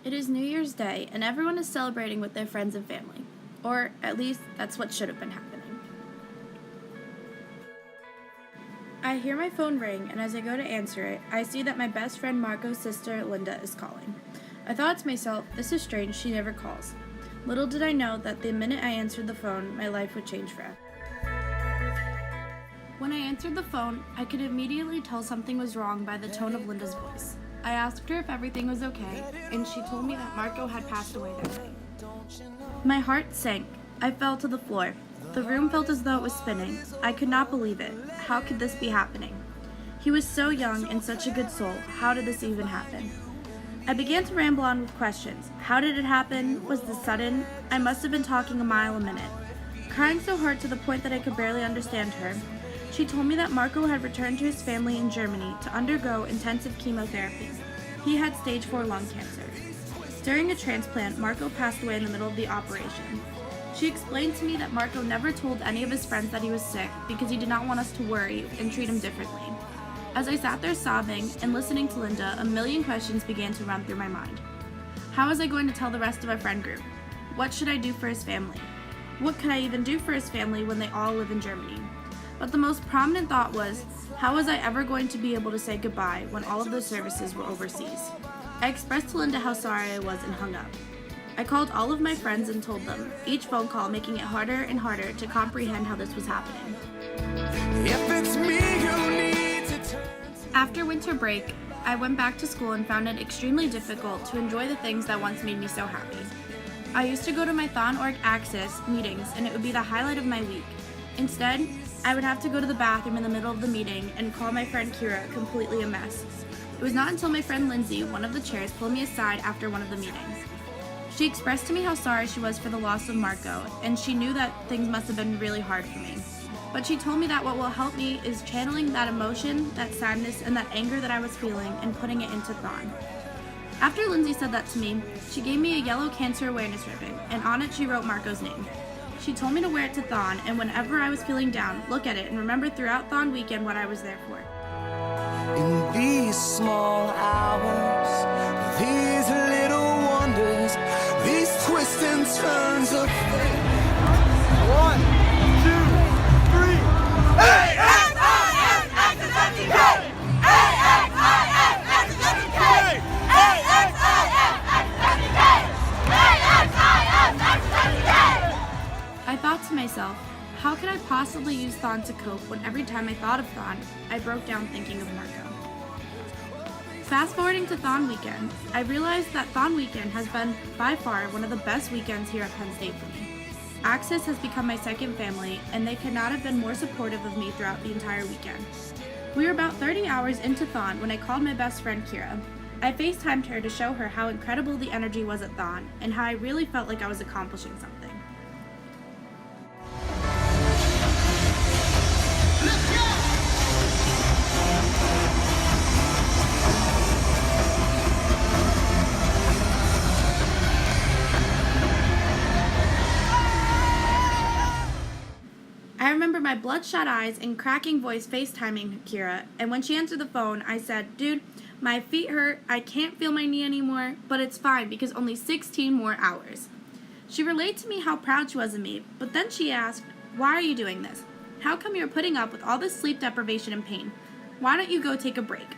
It is New Year's Day, and everyone is celebrating with their friends and family. Or, at least, that's what should have been happening. I hear my phone ring, and as I go to answer it, I see that my best friend Marco's sister, Linda, is calling. I thought to myself, this is strange, she never calls. Little did I know that the minute I answered the phone, my life would change forever. When I answered the phone, I could immediately tell something was wrong by the tone of Linda's voice. I asked her if everything was okay, and she told me that Marco had passed away that night. My heart sank. I fell to the floor. The room felt as though it was spinning. I could not believe it. How could this be happening? He was so young and such a good soul. How did this even happen? I began to ramble on with questions. How did it happen? Was this sudden? I must have been talking a mile a minute. Crying so hard to the point that I could barely understand her, she told me that Marco had returned to his family in Germany to undergo intensive chemotherapy. He had stage 4 lung cancer. During a transplant, Marco passed away in the middle of the operation. She explained to me that Marco never told any of his friends that he was sick because he did not want us to worry and treat him differently. As I sat there sobbing and listening to Linda, a million questions began to run through my mind. How was I going to tell the rest of our friend group? What should I do for his family? What could I even do for his family when they all live in Germany? But the most prominent thought was, how was I ever going to be able to say goodbye when all of those services were overseas? I expressed to Linda how sorry I was and hung up. I called all of my friends and told them, each phone call making it harder and harder to comprehend how this was happening. If it's me you need to turn. After winter break, I went back to school and found it extremely difficult to enjoy the things that once made me so happy. I used to go to my Thon.org Access meetings and it would be the highlight of my week. Instead, I would have to go to the bathroom in the middle of the meeting and call my friend Kira completely a mess. It was not until my friend Lindsay, one of the chairs, pulled me aside after one of the meetings. She expressed to me how sorry she was for the loss of Marco, and she knew that things must have been really hard for me. But she told me that what will help me is channeling that emotion, that sadness, and that anger that I was feeling and putting it into Thon. After Lindsay said that to me, she gave me a yellow cancer awareness ribbon, and on it she wrote Marco's name. She told me to wear it to Thon, and whenever I was feeling down, look at it and remember throughout Thon weekend what I was there for. In these small hours, these little wonders, these twists and turns of fate. 1, 2, 3. A-X-I-M, X-I-M-K! A-X-I-M, X-I-M-K! A-X-I-M, X-I-M-K! A-X-I-M, X-I-M-K! I thought to myself, how could I possibly use Thon to cope when every time I thought of Thon, I broke down thinking of Marco? Fast forwarding to Thon weekend, I realized that Thon weekend has been by far one of the best weekends here at Penn State for me. Access has become my second family, and they could not have been more supportive of me throughout the entire weekend. We were about 30 hours into Thon when I called my best friend Kira. I FaceTimed her to show her how incredible the energy was at Thon, and how I really felt like I was accomplishing something. I remember my bloodshot eyes and cracking voice FaceTiming Kira, and when she answered the phone, I said, "Dude, my feet hurt, I can't feel my knee anymore, but it's fine because only 16 more hours." She relayed to me how proud she was of me, but then she asked, "Why are you doing this? How come you're putting up with all this sleep deprivation and pain? Why don't you go take a break?"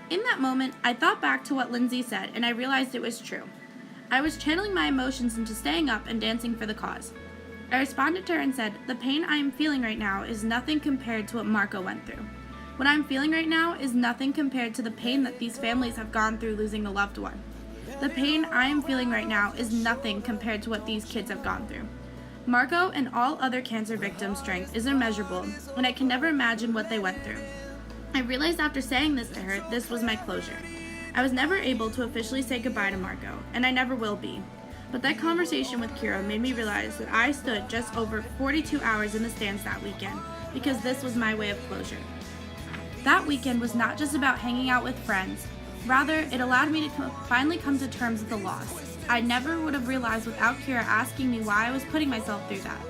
In that moment, I thought back to what Lindsay said, and I realized it was true. I was channeling my emotions into staying up and dancing for the cause. I responded to her and said, "The pain I am feeling right now is nothing compared to what Marco went through. What I'm feeling right now is nothing compared to the pain that these families have gone through losing a loved one. The pain I am feeling right now is nothing compared to what these kids have gone through. Marco and all other cancer victims' strength is immeasurable, and I can never imagine what they went through." I realized after saying this to her, this was my closure. I was never able to officially say goodbye to Marco, and I never will be. But that conversation with Kira made me realize that I stood just over 42 hours in the stands that weekend, because this was my way of closure. That weekend was not just about hanging out with friends. Rather, it allowed me to finally come to terms with the loss. I never would have realized without Kira asking me why I was putting myself through that.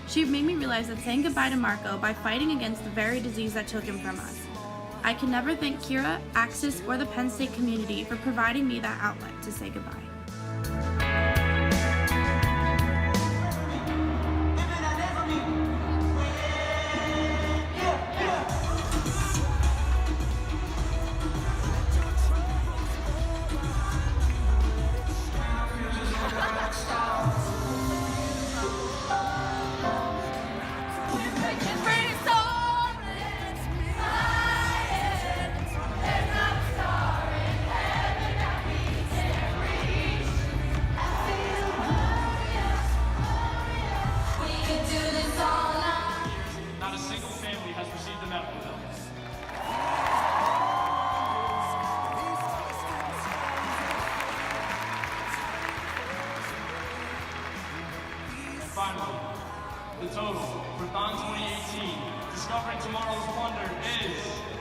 She made me realize that saying goodbye to Marco by fighting against the very disease that took him from us. I can never thank Kira, Axis, or the Penn State community for providing me that outlet to say goodbye. Not a single family has received a medical bill. And finally, the total for Thon 2018, Discovering Tomorrow's Wonder is